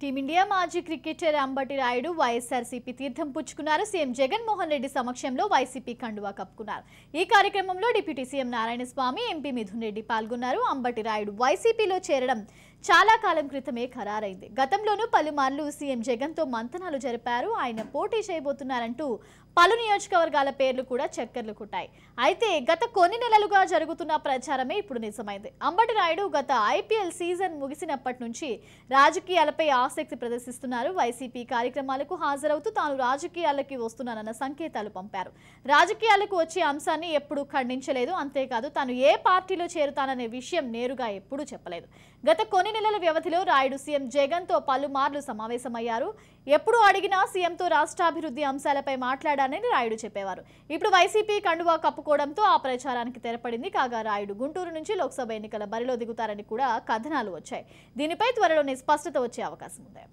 Team India మాజీ cricketer Ambati Rayudu YSRCP తీర్థం పుచ్చుకున్నారు. సీఎం జగన్మోహన్ రెడ్డి సమక్షంలో వైసీపీ కండువా కప్పుకున్నారు. ఈ కార్యక్రమంలో deputy CM Narayanaswamy, MP Mithun Reddy పాల్గొన్నారు. అంబటి రాయుడు వైసీపీలో చేరడం చాలా కాలం క్రితమే ఖరారైంది. గతంలోనూ పలుమార్లు సీఎం జగన్తో మంతనాలు జరిపారు. ఆయన పోటీ చేయబోతున్నారంటూ పలు నియోజకవర్గాల పేర్లు కూడా చక్కర్లు కొట్టాయి. అయితే గత కొన్ని నెలలుగా జరుగుతున్న ప్రచారమే ఇప్పుడు నిజమైంది. అంబటి రాయుడు గత ఐపీఎల్ సీజన్ ముగిసినప్పటి నుంచి రాజకీయాలపై ఆసక్తి ప్రదర్శిస్తున్నారు. వైసీపీ కార్యక్రమాలకు హాజరవుతూ తాను రాజకీయాలకి వస్తున్నానన్న సంకేతాలు పంపారు. రాజకీయాలకు వచ్చే అంశాన్ని ఎప్పుడూ ఖండించలేదు. అంతేకాదు తాను ఏ పార్టీలో చేరుతాననే విషయం నేరుగా ఎప్పుడూ చెప్పలేదు. గత కొన్ని నెలల వ్యవధిలో రాయుడు సీఎం జగన్తో పలుమార్లు సమావేశమయ్యారు. ఎప్పుడు అడిగినా సీఎంతో రాష్ట్రాభివృద్ధి అంశాలపై మాట్లాడానని రాయుడు చెప్పేవారు. ఇప్పుడు వైసీపీ కండువా కప్పుకోవడంతో ఆ ప్రచారానికి తెరపడింది. కాగా రాయుడు గుంటూరు నుంచి లోక్సభ ఎన్నికల బరిలో దిగుతారని కూడా కథనాలు వచ్చాయి. దీనిపై త్వరలోనే స్పష్టత వచ్చే అవకాశం ఉంది.